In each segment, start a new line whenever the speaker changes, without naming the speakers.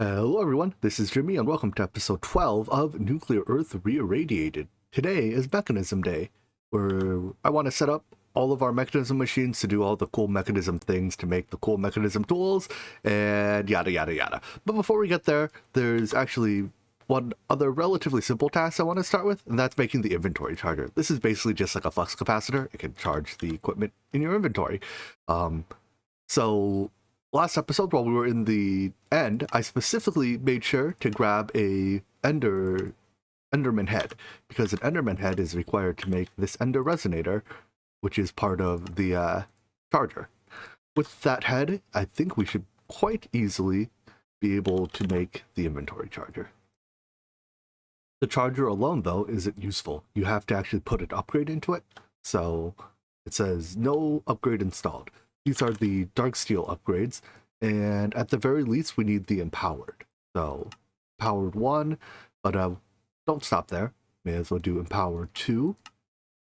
Hello everyone, this is Jimmy and welcome to episode 12 of Nuclear Earth Reirradiated. Today is Mechanism Day, where I want to set up all of our mechanism machines to do all the cool mechanism things to make the cool mechanism tools, and yada yada yada. But before we get there, there's actually one other relatively simple task I want to start with, and that's making the inventory charger. This is basically just like a flux capacitor. It can charge the equipment in your inventory. So last episode, while we were in the end, I specifically made sure to grab a Enderman head, because an Enderman head is required to make this Ender resonator, which is part of the charger. With that head, I think we should quite easily be able to make the inventory charger. The charger alone, though, isn't useful. You have to actually put an upgrade into it. So it says no upgrade installed. These are the dark steel upgrades, and at the very least, we need the empowered. So empowered 1, but don't stop there. May as well do empowered 2,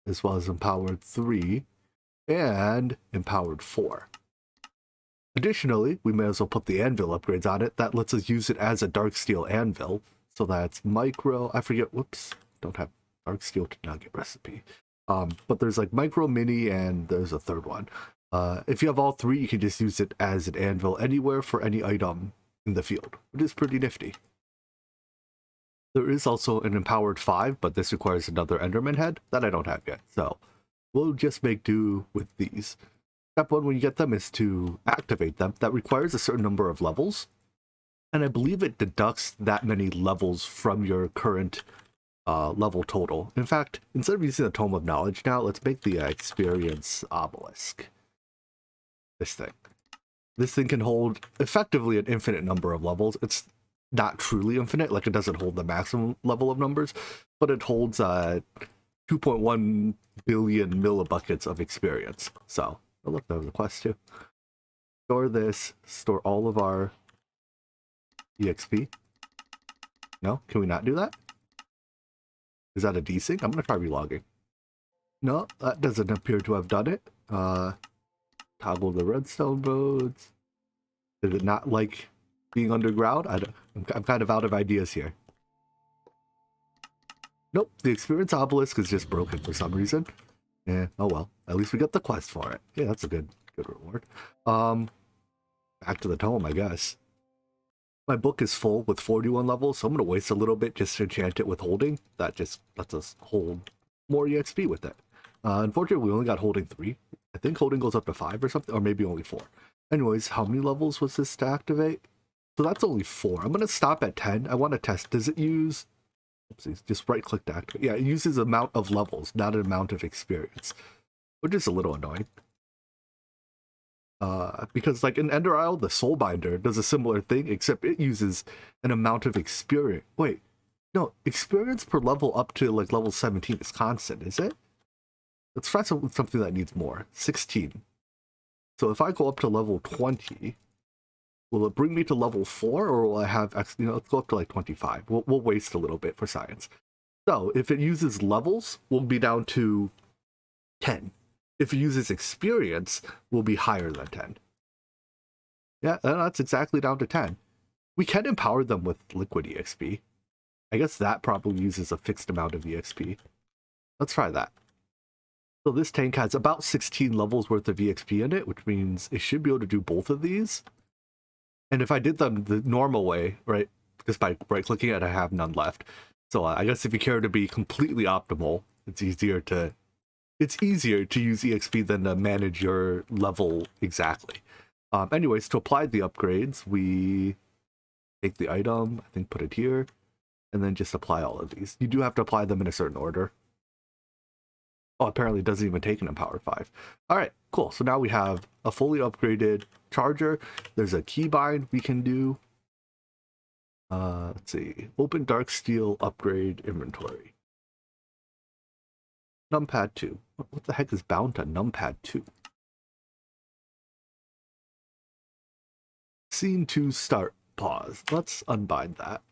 as well as empowered 3, and empowered 4. Additionally, we may as well put the anvil upgrades on it. That lets us use it as a dark steel anvil. So that's micro, I forget, whoops, don't have dark steel to nugget recipe. But there's like micro, mini, and there's a third one. If you have all three, you can just use it as an anvil anywhere for any item in the field, which is pretty nifty. There is also an empowered 5, but this requires another Enderman head that I don't have yet. So we'll just make do with these. Step 1 when you get them is to activate them. That requires a certain number of levels. And I believe it deducts that many levels from your current level total. In fact, instead of using the Tome of Knowledge now, let's make the experience obelisk. This thing can hold effectively an infinite number of levels. It's not truly infinite, like it doesn't hold the maximum level of numbers, but it holds 2.1 billion millibuckets of experience. So I'll look at the quest too. Store this, store all of our EXP. No, can we not do that? Is that a desync? I'm gonna try relogging. No, that doesn't appear to have done it. Toggle the redstone roads. Did it not like being underground? I'm kind of out of ideas here. Nope, the experience obelisk is just broken for some reason. Yeah, oh well. At least we got the quest for it. Yeah, that's a good reward. Back to the tome, I guess. My book is full with 41 levels, so I'm gonna waste a little bit just to enchant it with holding. That just lets us hold more EXP with it. Unfortunately, we only got holding 3. I think holding goes up to 5 or something, or maybe only 4. Anyways, how many levels was this to activate? So that's only 4. I'm gonna stop at 10. I want to test. Does it use? Oopsies, just right click to activate. Yeah, it uses amount of levels, not an amount of experience, which is a little annoying. Because like in Ender Isle, the Soulbinder does a similar thing, except it uses an amount of experience. Wait, no, experience per level up to like level 17 is constant, is it? Let's try something that needs more. 16. So if I go up to level 20, will it bring me to level 4, or will I have, let's go up to like 25. We'll waste a little bit for science. So if it uses levels, we'll be down to 10. If it uses experience, we'll be higher than 10. Yeah, that's exactly down to 10. We can empower them with liquid EXP. I guess that probably uses a fixed amount of EXP. Let's try that. So this tank has about 16 levels worth of EXP in it, which means it should be able to do both of these. And if I did them the normal way, right, just by right-clicking it, I have none left. So I guess if you care to be completely optimal, it's easier to use EXP than to manage your level exactly. Anyways, to apply the upgrades, we take the item, I think put it here, and then just apply all of these. You do have to apply them in a certain order. Oh, apparently it doesn't even take an empowered 5. All right, cool. So now we have a fully upgraded charger. There's a keybind we can do. Let's see. Open dark steel upgrade inventory. Numpad 2. What the heck is bound to numpad 2? Scene 2 start. Pause. Let's unbind that.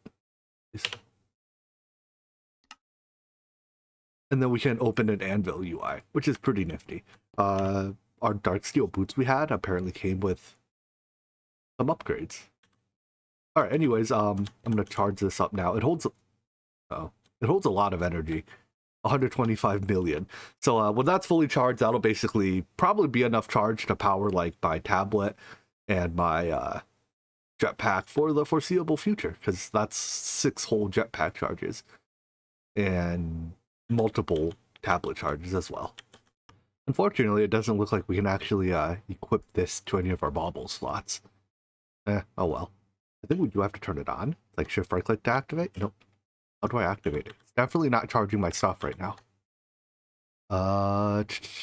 And then we can open an anvil UI, which is pretty nifty. Our dark steel boots we had apparently came with some upgrades. All right, anyways, I'm gonna charge this up now. It holds, oh, it holds a lot of energy, 125 million. So when that's fully charged, that'll basically probably be enough charge to power like my tablet and my jetpack for the foreseeable future, because that's 6 whole jetpack charges and multiple tablet charges as well. Unfortunately, it doesn't look like we can actually equip this to any of our bauble slots. Oh well. I think we do have to turn it on, like shift right click to activate. Nope. How do I activate it? It's definitely not charging my stuff right now.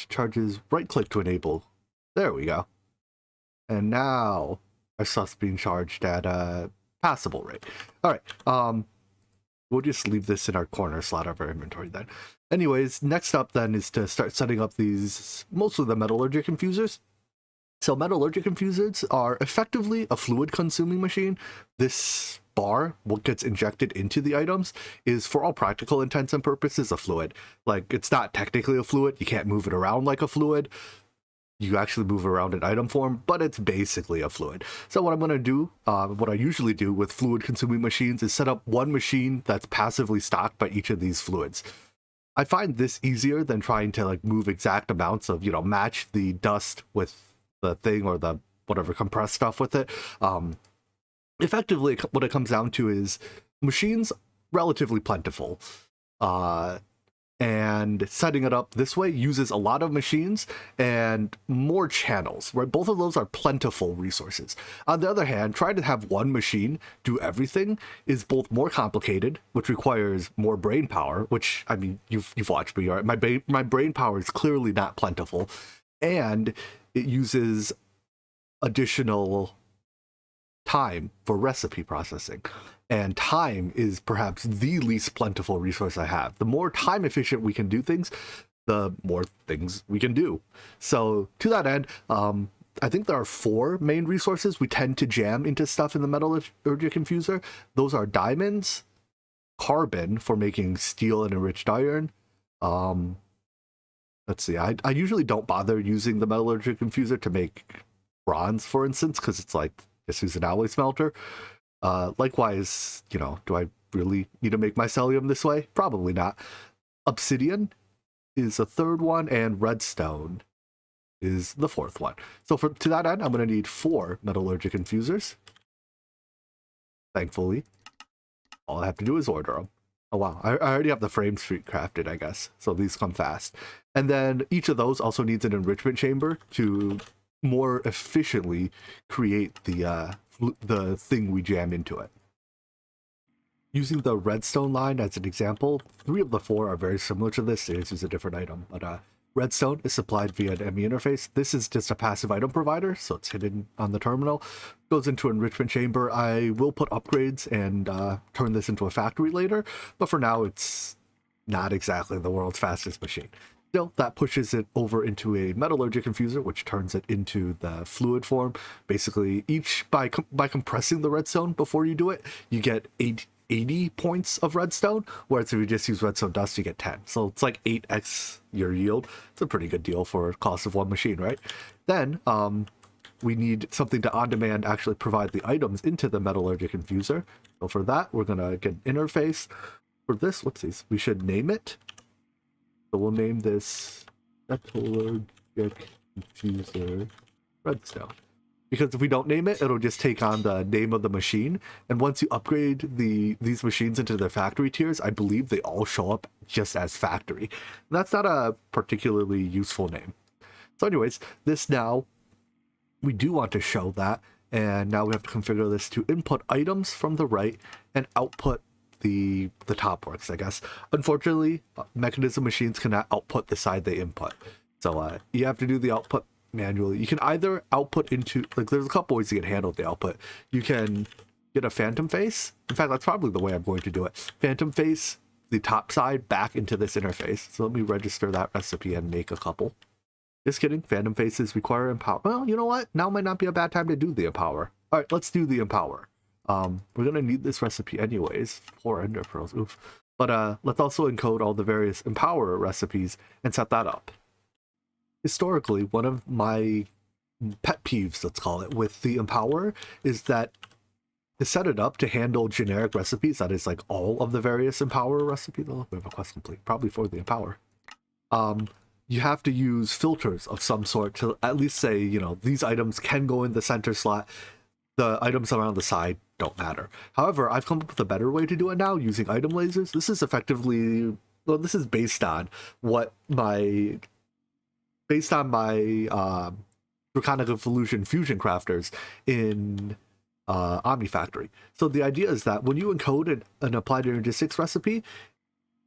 Charges right click to enable. There we go. And now our stuff's being charged at a passable rate. All right. We'll just leave this in our corner slot of our inventory then. Anyways, next up then is to start setting up these, mostly the metallurgic infusers. So metallurgic infusers are effectively a fluid consuming machine. This bar, what gets injected into the items, is for all practical intents and purposes a fluid. Like, it's not technically a fluid, you can't move it around like a fluid. You actually move around in item form, but it's basically a fluid. So what I'm going to do, what I usually do with fluid consuming machines, is set up one machine that's passively stocked by each of these fluids. I find this easier than trying to like move exact amounts of, match the dust with the thing or the whatever compressed stuff with it. Effectively, what it comes down to is machines relatively plentiful. And setting it up this way uses a lot of machines and more channels, right? Both of those are plentiful resources. On the other hand, trying to have one machine do everything is both more complicated, which requires more brain power, which, I mean, you've watched me, right? My brain power is clearly not plentiful, and it uses additional time for recipe processing. And time is perhaps the least plentiful resource I have. The more time efficient we can do things, the more things we can do. So to that end, I think there are 4 main resources we tend to jam into stuff in the metallurgic infuser. Those are diamonds, carbon for making steel and enriched iron. Let's see, I usually don't bother using the metallurgic infuser to make bronze, for instance, because it's like, just use an alloy smelter. Likewise, do I really need to make mycelium this way? Probably not. Obsidian is a 3rd one, and redstone is the 4th one. So to that end, I'm going to need 4 metallurgic infusers. Thankfully, all I have to do is order them. Oh wow, I already have the frame street crafted, I guess, so these come fast. And then each of those also needs an enrichment chamber to more efficiently create the thing we jam into it. Using the redstone line as an example, 3 of the 4 are very similar to this. They just use a different item, but redstone is supplied via an ME interface. This is just a passive item provider, so it's hidden on the terminal. Goes into enrichment chamber. I will put upgrades and turn this into a factory later, but for now it's not exactly the world's fastest machine. Still, that pushes it over into a metallurgic infuser, which turns it into the fluid form. Basically, by compressing the redstone before you do it, you get 80 points of redstone, whereas if you just use redstone dust, you get 10. So it's like 8x your yield. It's a pretty good deal for cost of one machine, right? Then we need something to on-demand actually provide the items into the metallurgic infuser. So for that, we're going to get an interface. For this, let's see, we should name it. So we'll name this metallurgic infuser redstone. Because if we don't name it, it'll just take on the name of the machine. And once you upgrade these machines into their factory tiers, I believe they all show up just as factory. And that's not a particularly useful name. So anyways, this now, we do want to show that. And now we have to configure this to input items from the right and output the top works, I guess. Unfortunately, Mekanism machines cannot output the side they input. So you have to do the output manually. You can either output into, like, there's a couple ways you can handle the output. You can get a phantom face. In fact, that's probably the way I'm going to do it. Phantom face, the top side, back into this interface. So let me register that recipe and make a couple. Just kidding. Phantom faces require empower. Well, you know what? Now might not be a bad time to do the empower. All right, let's do the empower. We're gonna need this recipe anyways. 4 ender pearls. Oof. But let's also encode all the various empower recipes and set that up. Historically, one of my pet peeves, let's call it, with the empower is that to set it up to handle generic recipes, that is like all of the various Empower recipes. Oh, we have a quest complete, probably for the Empower. You have to use filters of some sort to at least say, you know, these items can go in the center slot. The items around the side don't matter. However, I've come up with a better way to do it now using item lasers. This is effectively, well, this is based on my Draconic Evolution fusion crafters in Omni Factory. So the idea is that when you encode an applied energistics recipe,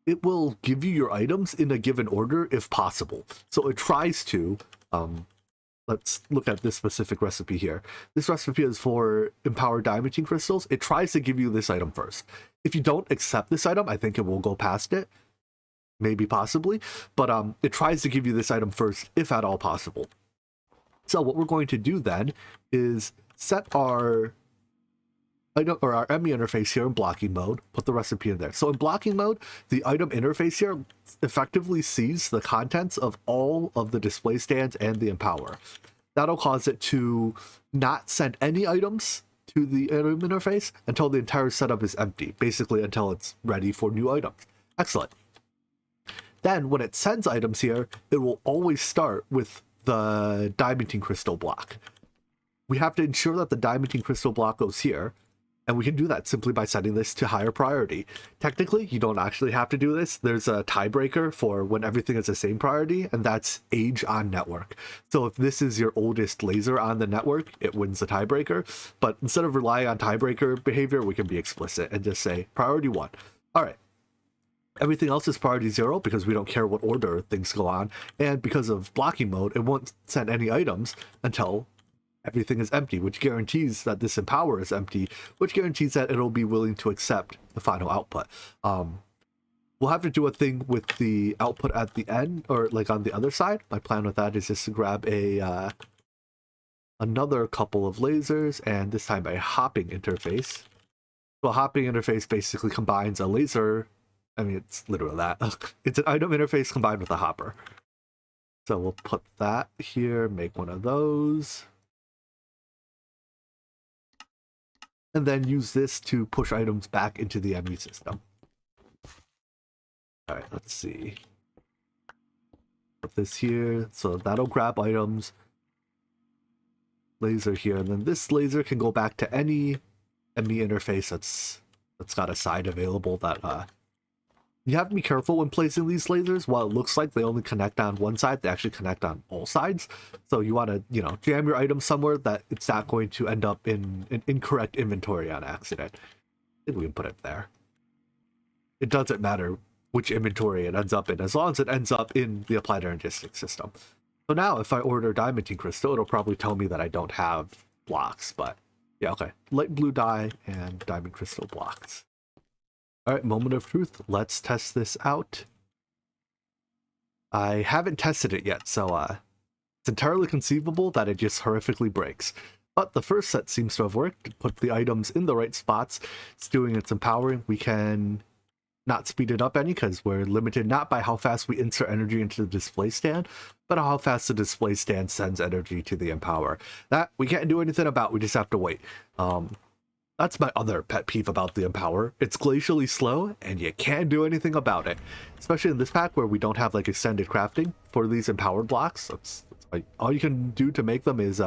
it will give you your items in a given order if possible. So it tries to, let's look at this specific recipe here. This recipe is for empowered diamantine crystals. It tries to give you this item first. If you don't accept this item, I think it will go past it. Maybe possibly, but it tries to give you this item first if at all possible. So what we're going to do then is set our item or our ME interface here in blocking mode, put the recipe in there. So in blocking mode, the item interface here effectively sees the contents of all of the display stands and the Empower. That'll cause it to not send any items to the item interface until the entire setup is empty, basically until it's ready for new items. Excellent. Then when it sends items here, it will always start with the diamantine crystal block. We have to ensure that the diamantine crystal block goes here, and we can do that simply by setting this to higher priority. Technically, you don't actually have to do this. There's a tiebreaker for when everything is the same priority, and that's age on network. So if this is your oldest laser on the network, it wins the tiebreaker. But instead of relying on tiebreaker behavior, we can be explicit and just say priority 1. All right. Everything else is priority 0 because we don't care what order things go on. And because of blocking mode, it won't send any items until everything is empty, which guarantees that this Empower is empty, which guarantees that it'll be willing to accept the final output. We'll have to do a thing with the output at the end, or like on the other side. My plan with that is just to grab another couple of lasers, and this time a hopping interface. So a hopping interface basically combines a laser, I mean, it's literally that. It's an item interface combined with a hopper. So we'll put that here, make one of those. And then use this to push items back into the ME system. All right, let's see. Put this here, so that'll grab items. Laser here, and then this laser can go back to any ME interface that's got a side available that you have to be careful when placing these lasers. While it looks like they only connect on one side, they actually connect on all sides. So you want to, you know, jam your item somewhere that it's not going to end up in an incorrect inventory on accident. I think we can put it there. It doesn't matter which inventory it ends up in, as long as it ends up in the applied energistics system. So now if I order diamantine crystal, it'll probably tell me that I don't have blocks, but yeah, okay. Light blue dye and diamond crystal blocks. All right, moment of truth. Let's test this out. I haven't tested it yet, so it's entirely conceivable that it just horrifically breaks. But the first set seems to have worked. Put the items in the right spots. It's doing its empowering. We can not speed it up any because we're limited not by how fast we insert energy into the display stand, but how fast the display stand sends energy to the Empower. That we can't do anything about. We just have to wait. That's my other pet peeve about the Empower. It's glacially slow, and you can't do anything about it. Especially in this pack where we don't have like extended crafting for these empowered blocks. That's like, all you can do to make them is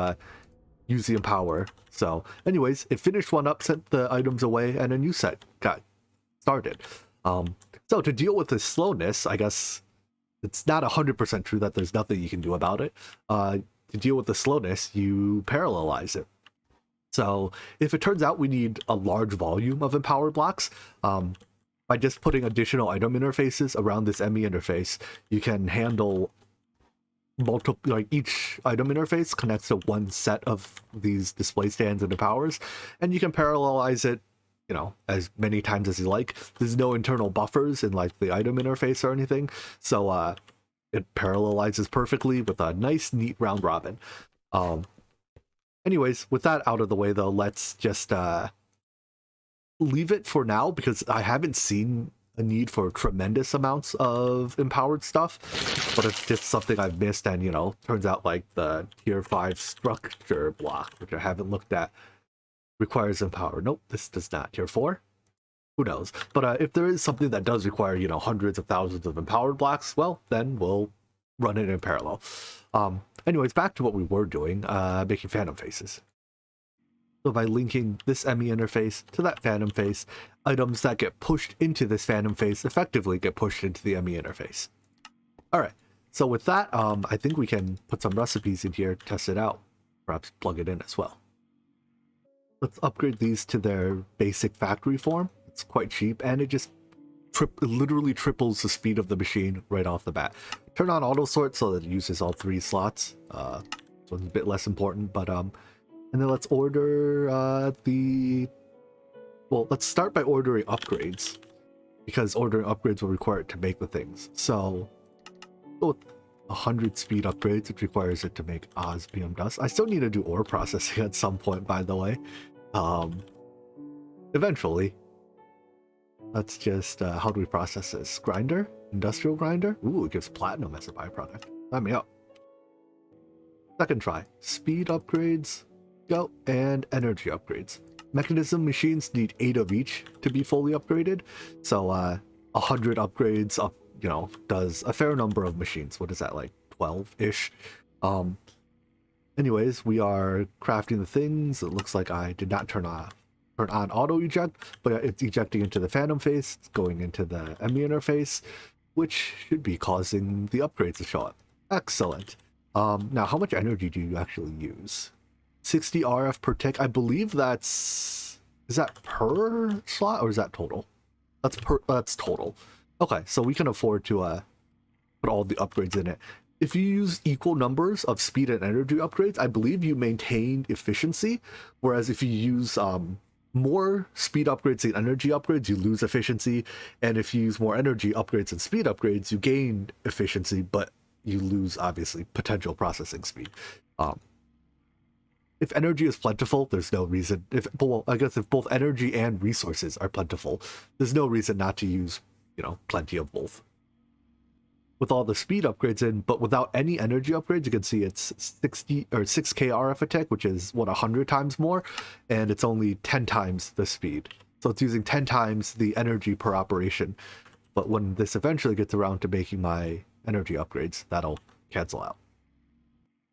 use the Empower. So anyways, it finished one up, sent the items away, and a new set got started. So to deal with the slowness, I guess it's not 100% true that there's nothing you can do about it. To deal with the slowness, you parallelize it. So if it turns out we need a large volume of empowered blocks, by just putting additional item interfaces around this ME interface, you can handle multiple, like each item interface connects to one set of these display stands and Empowers, and you can parallelize it, you know, as many times as you like. There's no internal buffers in like the item interface or anything, so it parallelizes perfectly with a nice, neat round robin. Anyways, with that out of the way, though, let's just leave it for now because I haven't seen a need for tremendous amounts of empowered stuff. But it's just something I've missed, and, you know, turns out like the tier 5 structure block, which I haven't looked at. requires empower. Nope, this does not. Tier 4? Who knows? But if there is something that does require, you know, hundreds of thousands of empowered blocks, well, then we'll run it in parallel. Anyways, back to what we were doing, making phantom faces. So by linking this ME interface to that phantom face, items that get pushed into this phantom face effectively get pushed into the ME interface. All right, so with that, I think we can put some recipes in here, test it out, perhaps plug it in as well. Let's upgrade these to their basic factory form. It's quite cheap, and it just literally triples the speed of the machine right off the bat. Turn on auto sort so that it uses all 3 slots. So it's a bit less important, but and then let's order well, let's start by ordering upgrades, because ordering upgrades will require it to make the things. So with 100 speed upgrades, it requires it to make osmium dust. I still need to do ore processing at some point, by the way. Eventually. Let's just, how do we process this? Grinder? Industrial grinder? Ooh, it gives platinum as a byproduct. Sign me up. Second try. Speed upgrades. Go. And energy upgrades. Mechanism machines need 8 of each to be fully upgraded. So, 100 upgrades up, you know, does a fair number of machines. What is that, like 12-ish? Anyways, we are crafting the things. It looks like I did not turn on auto eject, but it's ejecting into the phantom face. It's going into the ME interface, which should be causing the upgrades to show up. Excellent. Now, how much energy do you actually use? 60 RF per tick. I believe that's... Is that per slot or is that total? That's total. Okay, so we can afford to put all the upgrades in it. If you use equal numbers of speed and energy upgrades, I believe you maintain efficiency, whereas if you use more speed upgrades than energy upgrades, you lose efficiency, and if you use more energy upgrades and speed upgrades, you gain efficiency, but you lose, obviously, potential processing speed. If energy is plentiful, there's no reason... Well, I guess if both energy and resources are plentiful, there's no reason not to use, you know, plenty of both. With all the speed upgrades in, but without any energy upgrades, you can see it's 60 or 6k RF attack, which is what, 100 times more, and it's only 10 times the speed. So it's using 10 times the energy per operation. But when this eventually gets around to making my energy upgrades, that'll cancel out.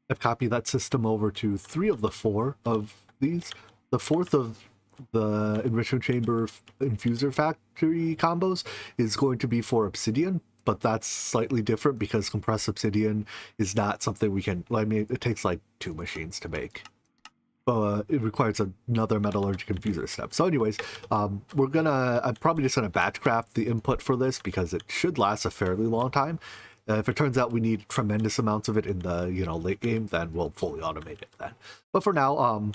I've copied that system over to 3 of the 4 of these. The 4th of the enrichment chamber infuser factory combos is going to be for obsidian, but that's slightly different because compressed obsidian is not something we can... I mean, it takes like 2 machines to make. It requires another metallurgic infuser step. So anyways, I'm probably just gonna batch craft the input for this because it should last a fairly long time. If it turns out we need tremendous amounts of it in the, you know, late game, then we'll fully automate it then. But for now,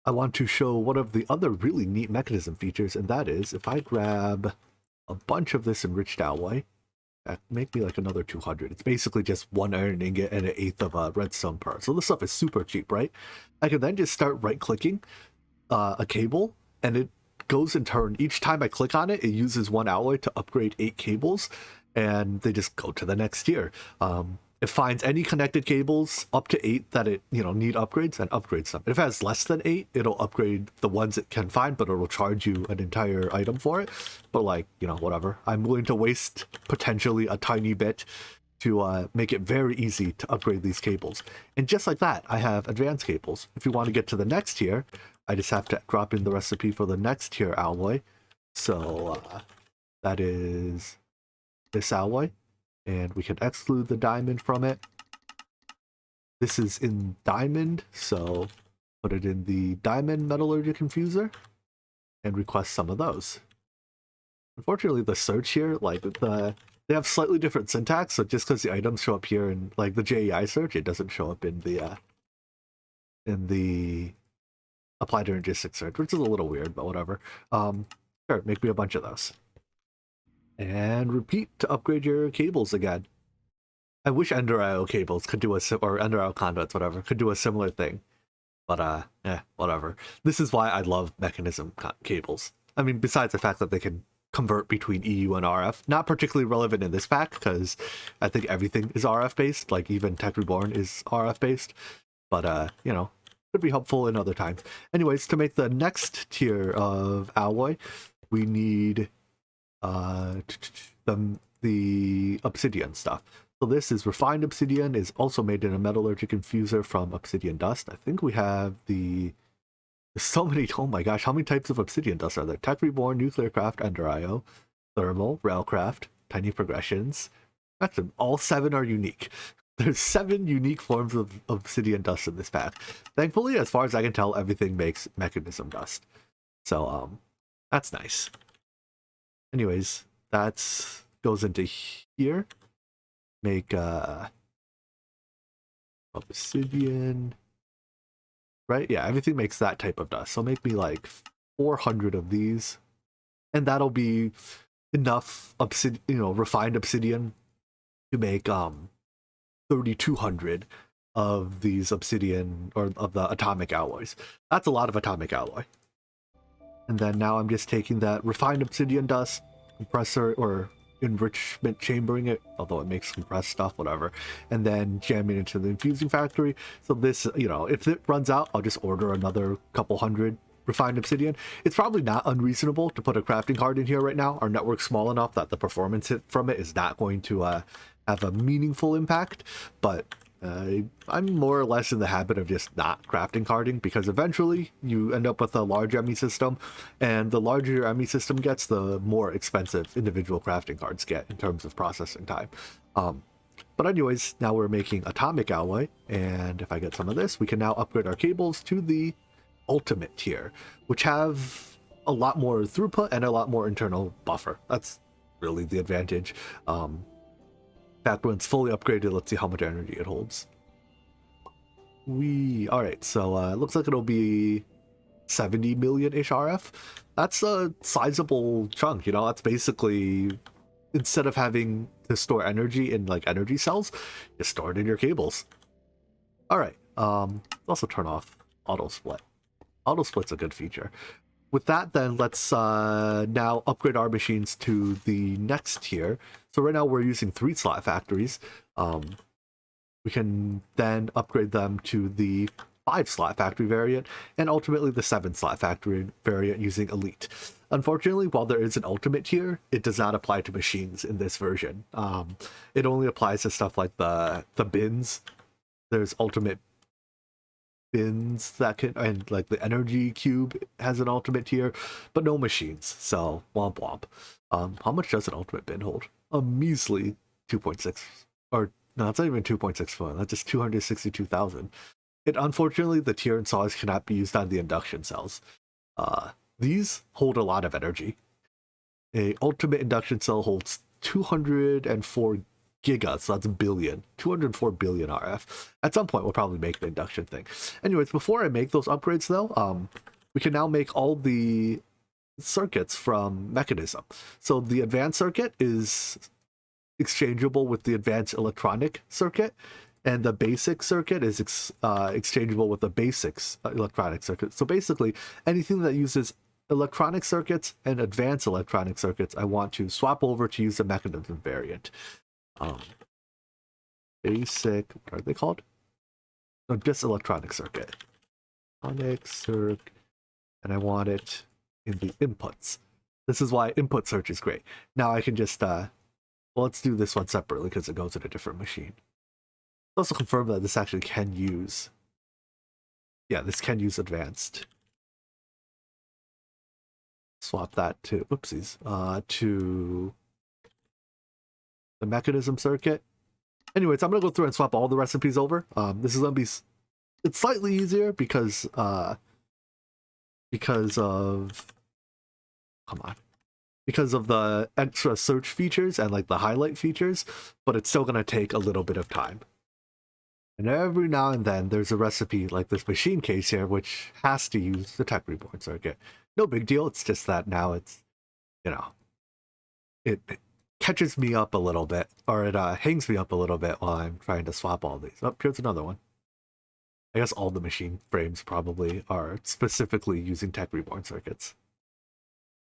I want to show one of the other really neat mechanism features, and that is if I grab a bunch of this enriched alloy, make me like another 200. It's basically just 1 iron ingot and 1/8 of a redstone pearl. So this stuff is super cheap, right? I can then just start right-clicking a cable, and it goes in turn. Each time I click on it, it uses 1 alloy to upgrade 8 cables, and they just go to the next tier. It finds any connected cables up to 8 that it, you know, need upgrades and upgrades them. If it has less than 8, it'll upgrade the ones it can find, but it'll charge you an entire item for it. But like, you know, whatever. I'm willing to waste potentially a tiny bit to make it very easy to upgrade these cables. And just like that, I have advanced cables. If you want to get to the next tier, I just have to drop in the recipe for the next tier alloy. So that is this alloy. And we can exclude the diamond from it. This is in diamond, so put it in the diamond metallurgic infuser and request some of those. Unfortunately, the search here, like they have slightly different syntax, so just because the items show up here in like the JEI search, it doesn't show up in the applied energistics search, which is a little weird, but whatever. Sure, make me a bunch of those. And repeat to upgrade your cables again. I wish Ender IO cables could do or Ender IO conduits, whatever, could do a similar thing. But, whatever. This is why I love Mechanism cables. I mean, besides the fact that they can convert between EU and RF. Not particularly relevant in this pack, because I think everything is RF-based, like even Techreborn is RF-based. But, you know, could be helpful in other times. Anyways, to make the next tier of alloy, we need the obsidian stuff. So this is refined obsidian, is also made in a metallurgic infuser from obsidian dust. I think we have there's so many, oh my gosh, how many types of obsidian dust are there? Techreborn, Nuclearcraft, Ender.io, Thermal, Railcraft, Tiny Progressions. Actually, all 7 are unique. There's 7 unique forms of obsidian dust in this pack. Thankfully, as far as I can tell, everything makes mechanism dust. So, that's nice. Anyways, that goes into here. Make obsidian, right? Yeah, everything makes that type of dust. So make me like 400 of these, and that'll be enough refined obsidian to make 3,200 of these obsidian or of the atomic alloys. That's a lot of atomic alloy. And then now I'm just taking that refined obsidian dust, compressor or enrichment chambering it, although it makes compressed stuff, whatever, and then jamming it into the infusing factory. So this, if it runs out, I'll just order another couple hundred refined obsidian. It's probably not unreasonable to put a crafting card in here right now. Our network's small enough that the performance hit from it is not going to have a meaningful impact, but I'm more or less in the habit of just not crafting carding, because eventually you end up with a large ME system, and the larger your ME system gets, the more expensive individual crafting cards get in terms of processing time. But anyways, now we're making atomic alloy, and if I get some of this, we can now upgrade our cables to the ultimate tier, which have a lot more throughput and a lot more internal buffer. That's really the advantage. That when it's fully upgraded, let's see how much energy it holds. Alright, so it looks like it'll be 70 million-ish RF. That's a sizable chunk, that's basically, instead of having to store energy in like energy cells, you store it in your cables. Alright, also turn off auto split. Auto split's a good feature. With that, then let's now upgrade our machines to the next tier. So right now we're using 3-slot factories. We can then upgrade them to the 5-slot factory variant, and ultimately the 7-slot factory variant using Elite. Unfortunately, while there is an ultimate tier, it does not apply to machines in this version. It only applies to stuff like the bins. There's ultimate bins that can, and like the energy cube has an ultimate tier, but no machines. So womp womp. How much does an ultimate bin hold? A measly 2.6, or no, it's not even 2.64. That's just 262,000. Unfortunately, the tier and saws cannot be used on the induction cells. These hold a lot of energy. A ultimate induction cell holds 204 giga, so that's billion, 204 billion RF. At some point, we'll probably make the induction thing. Anyways, before I make those upgrades, though, we can now make all the circuits from Mekanism. So the advanced circuit is exchangeable with the advanced electronic circuit, and the basic circuit is exchangeable with the basics electronic circuit. So basically, anything that uses electronic circuits and advanced electronic circuits, I want to swap over to use the Mechanism variant. Basic, what are they called? No, just electronic circuit. Electronic circ, and I want it in the inputs. This is why input search is great. Now I can just, well, let's do this one separately because it goes in a different machine. Also confirm that this actually can use, yeah, this can use advanced. Swap that to, oopsies, to the Mechanism circuit. Anyways, I'm gonna go through and swap all the recipes over. This is gonna be, it's slightly easier because of, because of the extra search features and like the highlight features, but it's still gonna take a little bit of time. And every now and then there's a recipe like this machine case here, which has to use the Techreborn circuit. No big deal. It's just that now it's, it catches me up a little bit, or it hangs me up a little bit while I'm trying to swap all these. Oh, here's another one. I guess all the machine frames probably are specifically using Techreborn circuits.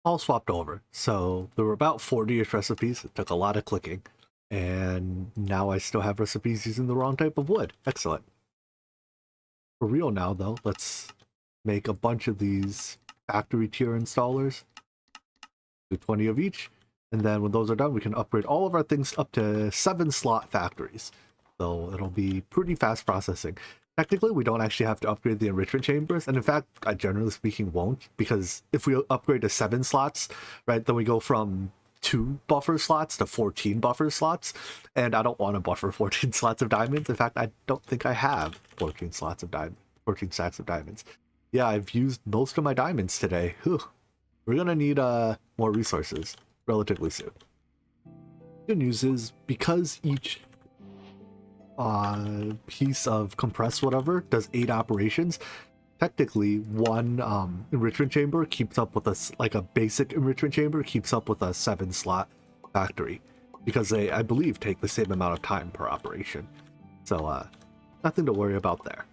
All swapped over. So there were about 40-ish recipes. It took a lot of clicking. And now I still have recipes using the wrong type of wood. Excellent. For real now, though, let's make a bunch of these factory tier installers. Do 20 of each. And then when those are done, we can upgrade all of our things up to 7-slot factories. So it'll be pretty fast processing. Technically, we don't actually have to upgrade the enrichment chambers. And in fact, I generally speaking won't, because if we upgrade to 7 slots, right, then we go from 2 buffer slots to 14 buffer slots. And I don't want to buffer 14 slots of diamonds. In fact, I don't think I have 14 slots of diamonds, 14 stacks of diamonds. Yeah, I've used most of my diamonds today. Whew. We're gonna need more resources relatively soon. Good news is, because each piece of compressed whatever does 8 operations, technically one enrichment chamber keeps up with a basic enrichment chamber keeps up with a 7-slot factory, because they, I believe, take the same amount of time per operation. So nothing to worry about there.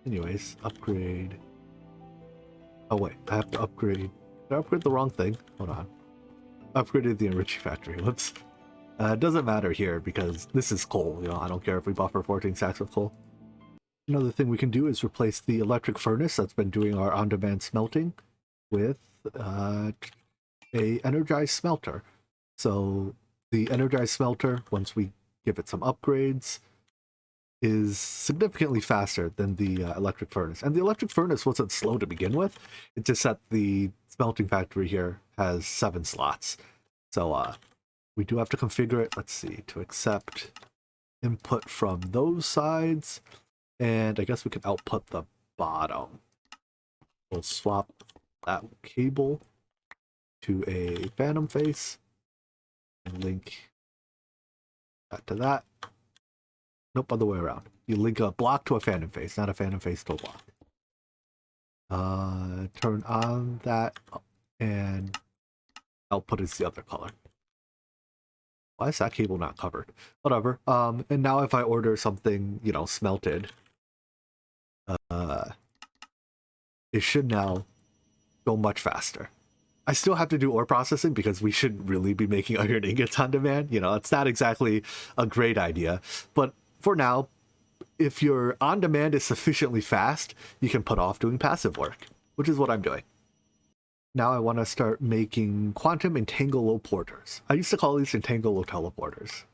Anyways, upgrade. Oh wait, I have to upgrade. Did I upgrade the wrong thing? Hold on. Upgraded the enriching factory. Whoops. It doesn't matter here because this is coal. You know, I don't care if we buffer 14 stacks of coal. Another thing we can do is replace the electric furnace that's been doing our on-demand smelting with a energized smelter. So the energized smelter, once we give it some upgrades, is significantly faster than the electric furnace. And the electric furnace wasn't slow to begin with. It's just that the smelting factory here has 7 slots. So we do have to configure it. Let's see, to accept input from those sides. And I guess we can output the bottom. We'll swap that cable to a phantom face and link that to that. Nope, other way around. You link a block to a phantom face, not a phantom face to a block. Turn on that, and output is the other color. Why is that cable not covered? Whatever. And now if I order something, you know, smelted, it should now go much faster. I still have to do ore processing because we shouldn't really be making iron ingots on demand. You know, it's not exactly a great idea. But for now, if your on demand is sufficiently fast, you can put off doing passive work, which is what I'm doing. Now I want to start making quantum entanglo porters. I used to call these entanglo teleporters.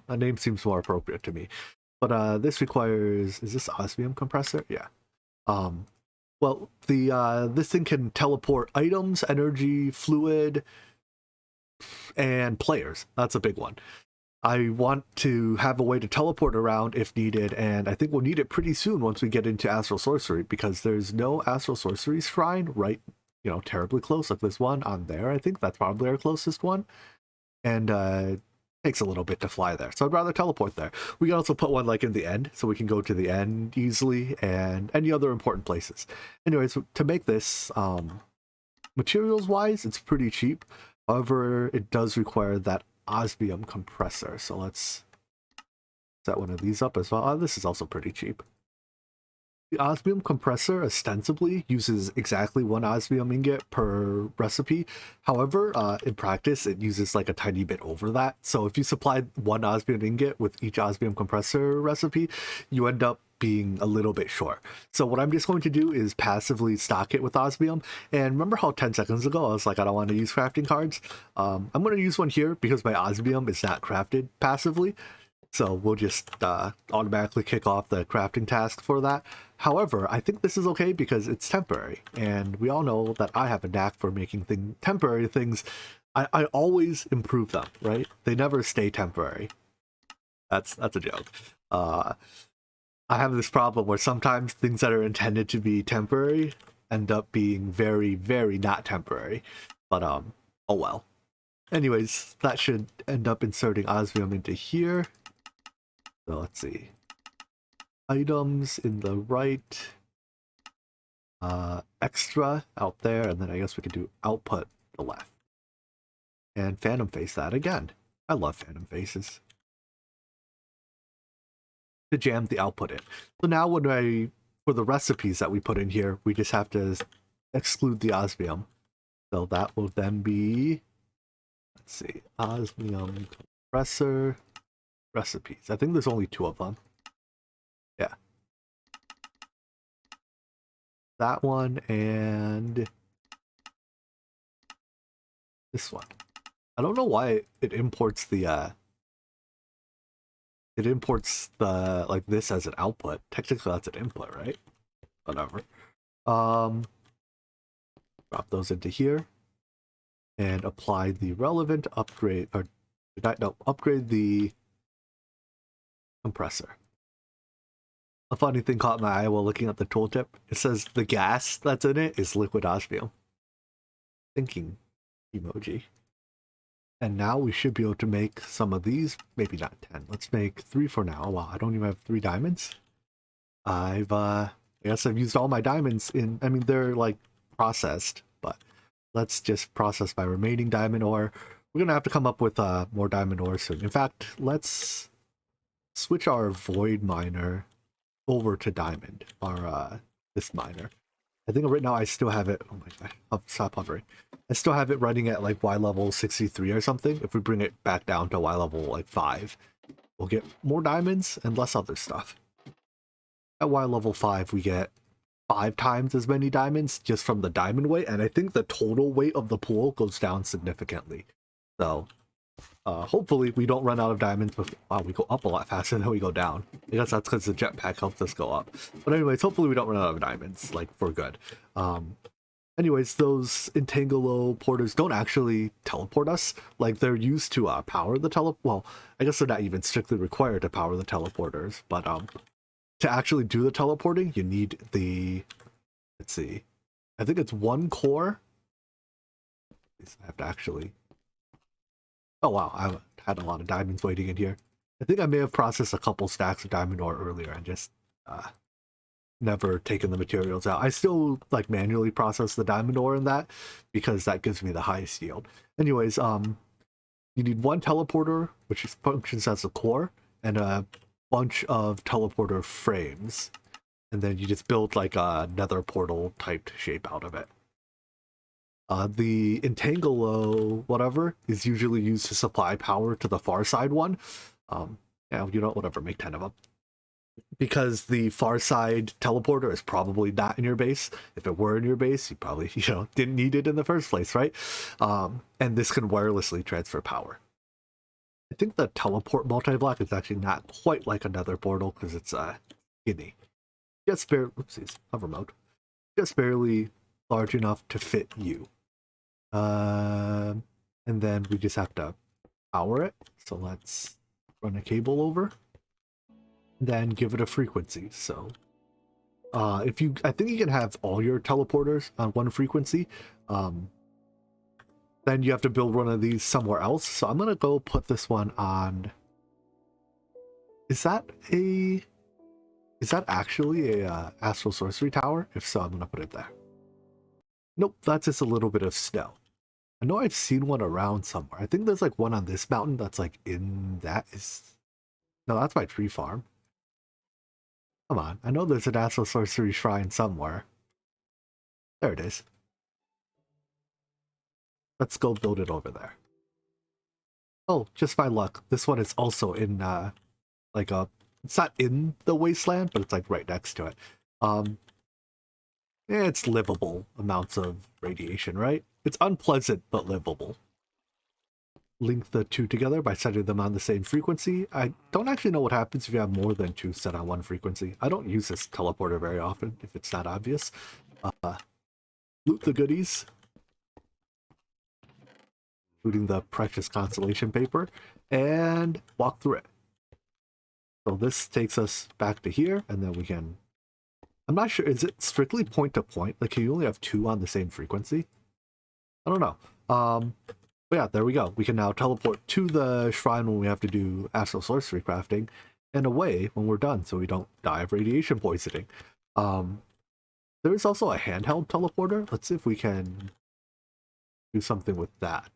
That name seems more appropriate to me. But this requires, is this osmium compressor? Yeah. Well, this thing can teleport items, energy, fluid, and players. That's a big one. I want to have a way to teleport around if needed, and I think we'll need it pretty soon once we get into Astral Sorcery, because there's no Astral Sorcery shrine right, you know, terribly close. Like this one on there, I think that's probably our closest one. And it takes a little bit to fly there, so I'd rather teleport there. We can also put one like in the end, so we can go to the end easily, and any other important places. Anyways, to make this, materials wise, it's pretty cheap. However, it does require that osmium compressor, so let's set one of these up as well. This is also pretty cheap. The osmium compressor ostensibly uses exactly 1 osmium ingot per recipe. However, in practice, it uses like a tiny bit over that. So if you supply 1 osmium ingot with each osmium compressor recipe, you end up being a little bit short. So what I'm just going to do is passively stock it with osmium. And remember how 10 seconds ago I was like, I don't want to use crafting cards? I'm going to use one here because my osmium is not crafted passively. So we'll just automatically kick off the crafting task for that. However, I think this is okay because it's temporary. And we all know that I have a knack for making temporary things. I always improve them, right? They never stay temporary. That's a joke. I have this problem where sometimes things that are intended to be temporary end up being very, very not temporary. But oh well. Anyways, that should end up inserting osmium into here. So let's see. Items in the right. Extra out there, and then I guess we could do output the left. And phantom face that again. I love phantom faces. To jam the output in. So now for the recipes that we put in here, we just have to exclude the osmium. So that will then be, let's see, osmium compressor recipes. I think there's only 2 of them. Yeah. that one and this one. I don't know why it imports the like this as an output. Technically that's an input, right? Whatever. Drop those into here and apply the relevant upgrade, or no, upgrade the compressor. A funny thing caught my eye while looking at the tooltip. It says the gas that's in it is liquid osmium. Thinking emoji. And now we should be able to make some of these, maybe not 10. Let's make 3 for now. Wow, I don't even have 3 diamonds. I guess I've used all my diamonds in, I mean, they're like processed, but let's just process my remaining diamond ore. We're gonna have to come up with more diamond ore soon. In fact, let's switch our void miner over to diamond, our this miner. I think right now I still have it. Oh my god, I'll stop hovering. I still have it running at like Y level 63 or something. If we bring it back down to Y level like 5, we'll get more diamonds and less other stuff. At Y level 5, we get 5 times as many diamonds just from the diamond weight, and I think the total weight of the pool goes down significantly. So hopefully we don't run out of diamonds. Wow, we go up a lot faster than we go down. I guess that's because the jetpack helped us go up. But anyways, hopefully we don't run out of diamonds, like, for good. Anyways, those entangloporters don't actually teleport us. Like, they're used to power the well, I guess they're not even strictly required to power the teleporters, but to actually do the teleporting, you need the, let's see, I think it's 1 core. I have to actually, oh wow, I had a lot of diamonds waiting in here. I think I may have processed a couple stacks of diamond ore earlier and just never taken the materials out. I still like manually process the diamond ore in that because that gives me the highest yield. Anyways, you need 1 teleporter, which functions as a core, and a bunch of teleporter frames. And then you just build like a nether portal typed shape out of it. The entanglo whatever is usually used to supply power to the far side one. Yeah, you know, whatever, make 10 of them. Because the far side teleporter is probably not in your base. If it were in your base, you probably, you know, didn't need it in the first place, right? And this can wirelessly transfer power. I think the teleport multi-block is actually not quite like another portal because it's skinny. Just barely, oopsies, hover mode. Just barely large enough to fit you. And then we just have to power it. So let's run a cable over. Then give it a frequency. So if you, I think you can have all your teleporters on 1 frequency. Then you have to build one of these somewhere else. So I'm gonna go put this one on. Is that actually a Astral Sorcery tower? If so, I'm gonna put it there. Nope, that's just a little bit of snow. I know I've seen one around somewhere. I think there's like one on this mountain that's like in that is. No, that's my tree farm. Come on, I know there's an Astral Sorcery shrine somewhere. There it is. Let's go build it over there. Oh, just by luck, this one is also in like a, it's not in the wasteland, but it's like right next to it. It's livable amounts of radiation, right? It's unpleasant but livable. Link the 2 together by setting them on the same frequency. I don't actually know what happens if you have more than 2 set on 1 frequency. I don't use this teleporter very often if it's not obvious. Loot the goodies, including the precious constellation paper, and walk through it. So this takes us back to here, and then we can, I'm not sure, is it strictly point to point? Like, can you only have 2 on the same frequency? I don't know. But yeah, there we go. We can now teleport to the shrine when we have to do Astral Sorcery crafting, and away when we're done, so we don't die of radiation poisoning. There is also a handheld teleporter. Let's see if we can do something with that.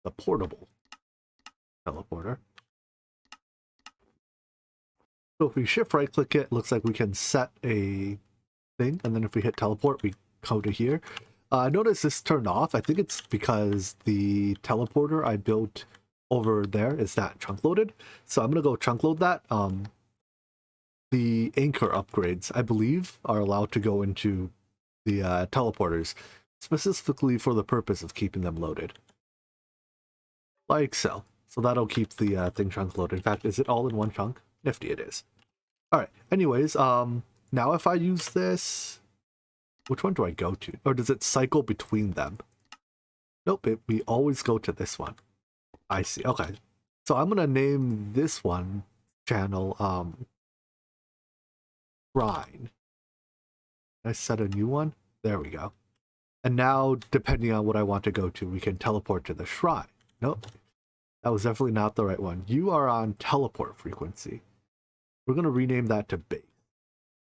The portable teleporter. So if we shift right click it, it looks like we can set a thing, and then if we hit teleport, we go to here. Notice this turned off. I think it's because the teleporter I built over there is not chunk loaded. So I'm gonna go chunk load that. The anchor upgrades, I believe, are allowed to go into the teleporters, specifically for the purpose of keeping them loaded. Like so. So that'll keep the thing chunk loaded. In fact, is it all in one chunk? Nifty it is. Alright, anyways, now if I use this, which one do I go to? Or does it cycle between them? Nope, we always go to this one. I see, okay. So I'm gonna name this one channel, Shrine. I set a new one? There we go. And now, depending on what I want to go to, we can teleport to the shrine. Nope. That was definitely not the right one. You are on teleport frequency. We're going to rename that to base.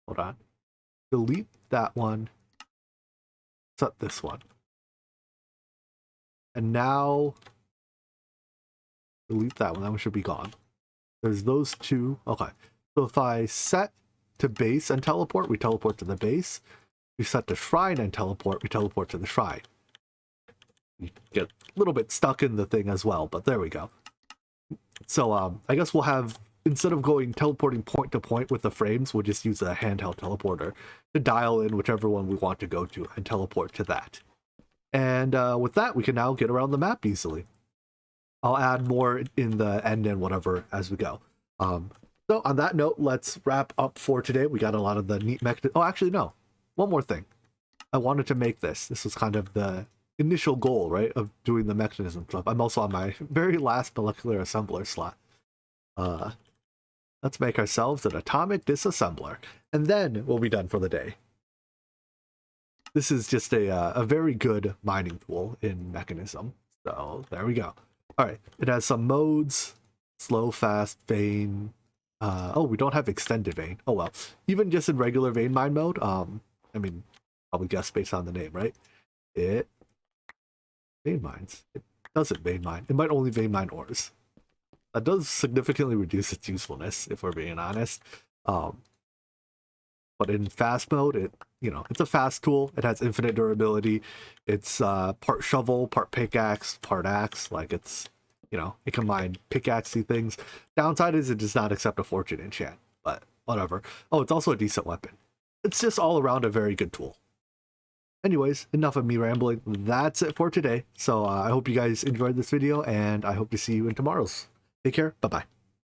Hold on. Delete that one. Set this one. And now, delete that one. That one should be gone. There's those two. Okay. So if I set to base and teleport, we teleport to the base. We set to shrine and teleport, we teleport to the shrine. You get a little bit stuck in the thing as well, but there we go. So I guess we'll have, instead of going teleporting point to point with the frames, we'll just use a handheld teleporter to dial in whichever one we want to go to and teleport to that. And with that, we can now get around the map easily. I'll add more in the end and whatever as we go. So on that note, let's wrap up for today. We got a lot of the neat mechanisms. Oh, actually, no. One more thing. I wanted to make this. This was kind of the initial goal, right, of doing the mechanism stuff. I'm also on my very last molecular assembler slot. Let's make ourselves an atomic disassembler, and then we'll be done for the day. This is just a very good mining tool in Mechanism. So there we go. All right, it has some modes: slow, fast, vein. Oh, we don't have extended vein. Oh well. Even just in regular vein mine mode, I mean, probably guess based on the name, right? It vein mines. It doesn't vein mine. It might only vein mine ores. That does significantly reduce its usefulness, if we're being honest. But in fast mode, it's a fast tool. It has infinite durability. It's part shovel, part pickaxe, part axe. Like it's, it can mine pickaxey things. Downside is it does not accept a fortune enchant, but whatever. Oh, it's also a decent weapon. It's just all around a very good tool. Anyways, enough of me rambling. That's it for today. So I hope you guys enjoyed this video, and I hope to see you in tomorrow's. Take care. Bye-bye.